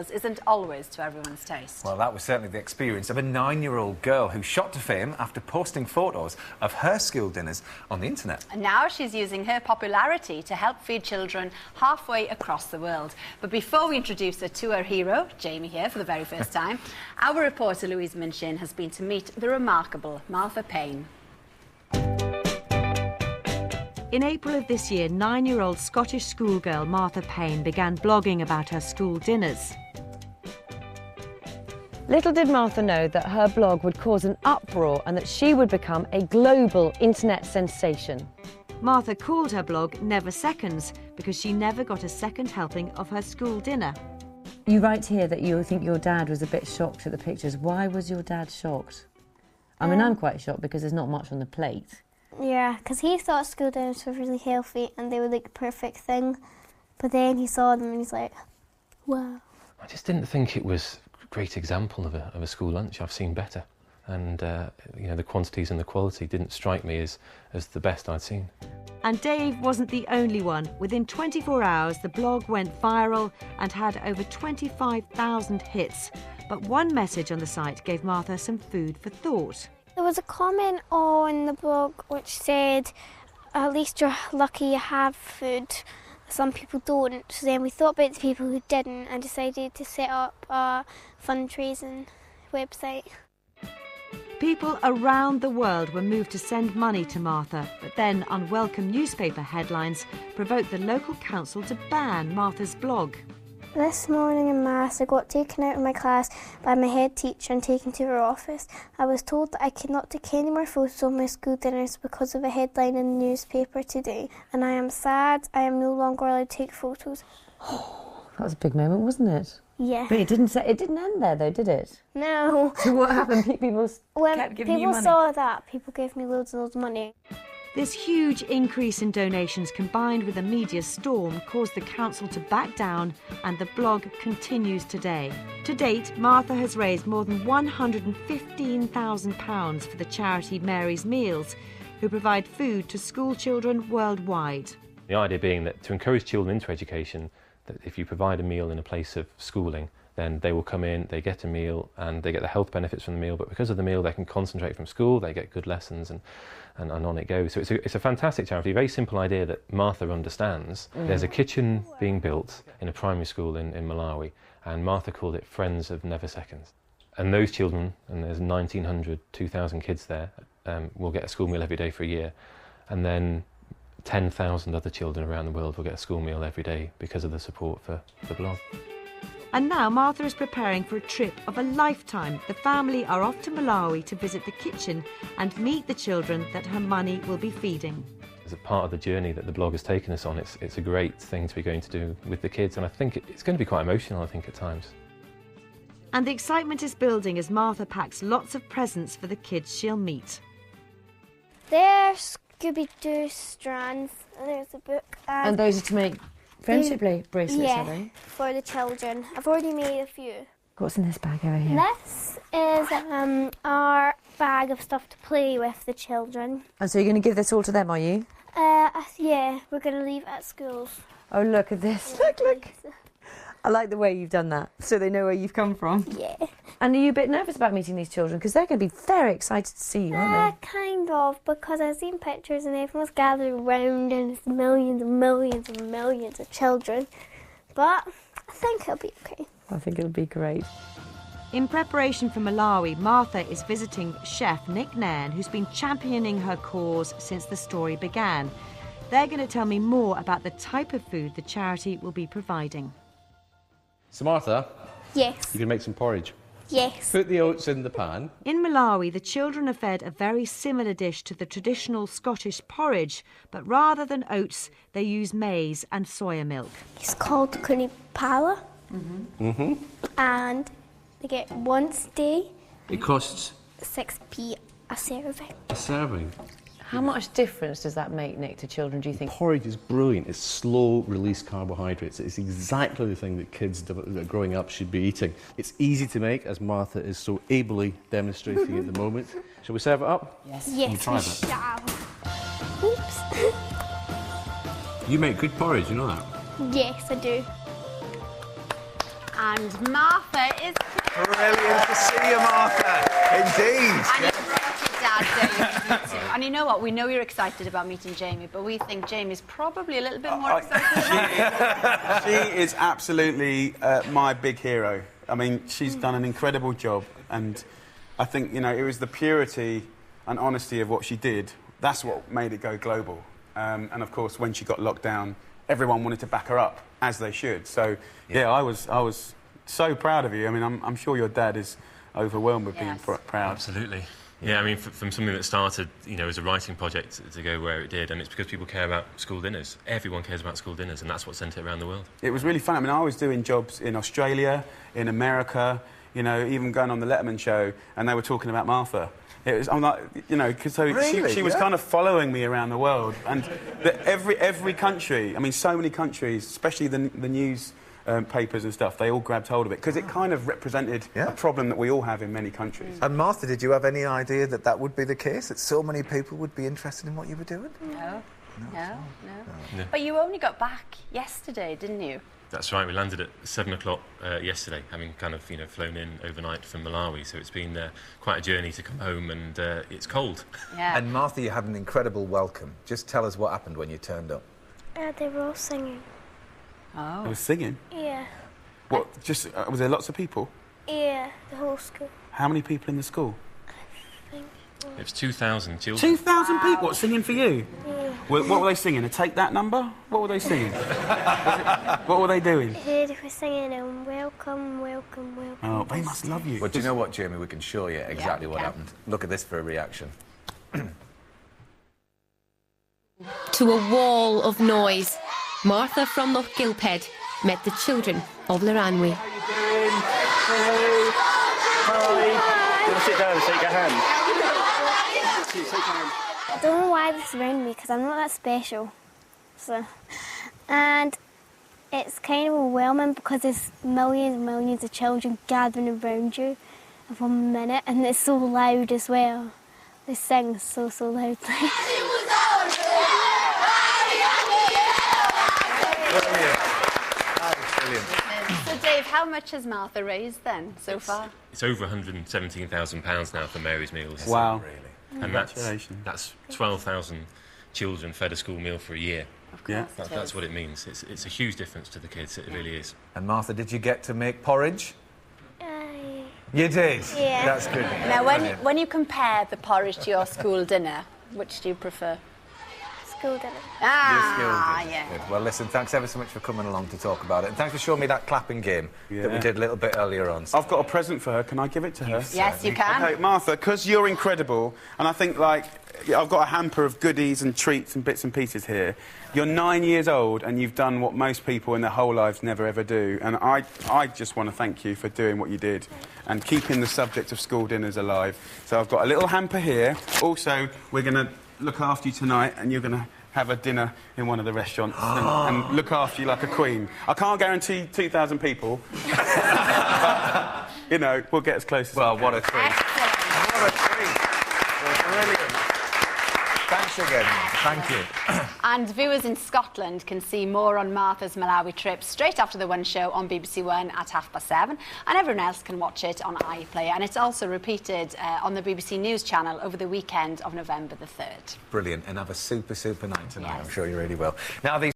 meals isn't always to everyone's taste. Well, that was certainly the experience of a 9-year-old girl who shot to fame after posting photos of her school dinners on the internet. And now she's using her popularity to help feed children halfway across the world. But before we introduce her to her hero, Jamie here for the very first time, our reporter Louise Minchin has been to meet the remarkable Martha Payne. In April of this year, 9-year-old Scottish schoolgirl Martha Payne began blogging about her school dinners. Little did Martha know that her blog would cause an uproar and that she would become a global internet sensation. Martha called her blog NeverSeconds because she never got a second helping of her school dinner. You write here that you think your dad was a bit shocked at the pictures. Why was your dad shocked? I mean, I'm quite shocked because there's not much on the plate. Yeah, because he thought school dinners were really healthy and they were like the perfect thing. But then he saw them and he's like, wow. I just didn't think it was a great example of a school lunch. I've seen better. And, you know, the quantities and the quality didn't strike me as the best I'd seen. And Dave wasn't the only one. Within 24 hours, the blog went viral and had over 25,000 hits. But one message on the site gave Martha some food for thought. There was a comment on the blog which said, at least you're lucky you have food. Some people don't. So then we thought about the people who didn't and decided to set up a fundraising website. People around the world were moved to send money to Martha, but then unwelcome newspaper headlines provoked the local council to ban Martha's blog. This morning in maths, I got taken out of my class by my head teacher and taken to her office. I was told that I could not take any more photos of my school dinners because of a headline in the newspaper today. And I am sad, I am no longer allowed to take photos. That was a big moment, wasn't it? Yeah. But it didn't end there though, did it? No. So what happened? People kept giving you money? People saw that, people gave me loads and loads of money. This huge increase in donations combined with a media storm caused the council to back down, and the blog continues today. To date, Martha has raised more than £115,000 for the charity Mary's Meals, who provide food to school children worldwide. The idea being that to encourage children into education, that if you provide a meal in a place of schooling, then they will come in, they get a meal, and they get the health benefits from the meal, but because of the meal they can concentrate from school, they get good lessons, and on it goes. So it's a fantastic charity, a very simple idea that Martha understands. There's a kitchen being built in a primary school in Malawi, and Martha called it Friends of NeverSeconds. And those children, and there's 1,900, 2,000 kids there, will get a school meal every day for a year, and then 10,000 other children around the world will get a school meal every day because of the support for the blog. And now Martha is preparing for a trip of a lifetime. The family are off to Malawi to visit the kitchen and meet the children that her money will be feeding. As a part of the journey that the blog has taken us on, it's a great thing to be going to do with the kids, and I think it's going to be quite emotional, I think, at times. And the excitement is building as Martha packs lots of presents for the kids she'll meet. There's Scooby-Doo strands, and there's a book. And those are to make friendship bracelets, are they? For the children. I've already made a few. What's in this bag over here? This is our bag of stuff to play with the children. And so you're going to give this all to them, are you? Yeah, we're going to leave it at schools. Oh, look at this. Look. I like the way you've done that, so they know where you've come from. Yeah. And are you a bit nervous about meeting these children? Because they're going to be very excited to see you, aren't they? Kind of, because I've seen pictures and everyone's gathered around and it's millions and millions and millions of children. But I think it'll be okay. I think it'll be great. In preparation for Malawi, Martha is visiting chef Nick Nairn, who's been championing her cause since the story began. They're going to tell me more about the type of food the charity will be providing. So Martha, Yes. you can make some porridge. Yes. Put the oats in the pan. In Malawi, the children are fed a very similar dish to the traditional Scottish porridge, but rather than oats, they use maize and soya milk. It's called kunipala. And they get once a day. It costs 6p a serving. a serving. How much difference does that make, Nick, to children, do you think? Porridge is brilliant. It's slow-release carbohydrates. It's exactly the thing that kids that are growing up should be eating. It's easy to make, as Martha is so ably demonstrating at the moment. Shall we serve it up? Yes. Yes, try we that. shall. Oops. You make good porridge, you know that? Yes, I do. And Martha is... Brilliant to see you, Martha. Indeed. And you brought your dad, Dave, too. And you know what? We know you're excited about meeting Jamie, but we think Jamie's probably a little bit more excited. She is absolutely my big hero. I mean, she's done an incredible job, and I think, you know, it was the purity and honesty of what she did. That's what made it go global. And of course, when she got locked down, everyone wanted to back her up, as they should. So, yeah, I was so proud of you. I mean, I'm sure your dad is overwhelmed with being proud. Absolutely. Yeah, I mean, from something that started, you know, as a writing project to go where it did, and it's because people care about school dinners. Everyone cares about school dinners, and that's what sent it around the world. It was really fun. I mean, I was doing jobs in Australia, in America, you know, even going on the Letterman show, and they were talking about Martha. It was, I'm like, you know, because she was kind of following me around the world, and every country, I mean, so many countries, especially the news papers and stuff, they all grabbed hold of it because it kind of represented a problem that we all have in many countries. And Martha, did you have any idea that that would be the case, that so many people would be interested in what you were doing? No. But you only got back yesterday, didn't you? That's right, we landed at 7 o'clock yesterday, having kind of, you know, flown in overnight from Malawi, so it's been quite a journey to come home, and it's cold. Yeah. And Martha, you had an incredible welcome. Just tell us what happened when you turned up. They were all singing. Oh. I was singing? Yeah. What, just, was there lots of people? Yeah, the whole school. How many people in the school? It was 2,000 children. 2,000 people, what, singing for you? Yeah. What were they singing? A Take That number? What were they singing? What were they doing? They were singing welcome, welcome, welcome. Oh, they must love you. Well, do you know what, Jamie? We can show you exactly what happened. Look at this for a reaction. To a wall of noise, Martha from Loch Gilphead met the children of Loranwy. How you doing? Hey. Hi. Do you want to sit down and shake your hand? I don't know why this is around me because I'm not that special. So, and it's kind of overwhelming because there's millions and millions of children gathering around you in 1 minute, and it's so loud as well. They sing so loudly. So, Dave, how much has Martha raised then so far? It's over £117,000 now for Mary's Meals. Wow. Really. And that's 12,000 children fed a school meal for a year. Of course, that's what it means. It's a huge difference to the kids, it really is. And Martha, did you get to make porridge? You did? Yeah. That's good. Now, when you compare the porridge to your school dinner, which do you prefer? School dinner. Yeah. Good. Well, listen, thanks ever so much for coming along to talk about it. And thanks for showing me that clapping game that we did a little bit earlier on. I've got a present for her. Can I give it to her? Yes, you can. Okay, Martha, because you're incredible, and I think, like, I've got a hamper of goodies and treats and bits and pieces here. You're 9 years old, and you've done what most people in their whole lives never, ever do. And I just want to thank you for doing what you did and keeping the subject of school dinners alive. So I've got a little hamper here. Also, we're going to look after you tonight, and you're going to have a dinner in one of the restaurants and look after you like a queen. I can't guarantee 2,000 people, but, you know, we'll get as close as we can. What a treat. Excellent. What a treat. Brilliant. Thanks again. Thank you. And viewers in Scotland can see more on Martha's Malawi trip straight after the One Show on BBC One at 7:30, and everyone else can watch it on iPlayer. And it's also repeated on the BBC News channel over the weekend of November the 3rd. Brilliant. And have a super night tonight. Yes. I'm sure you really will. Now, these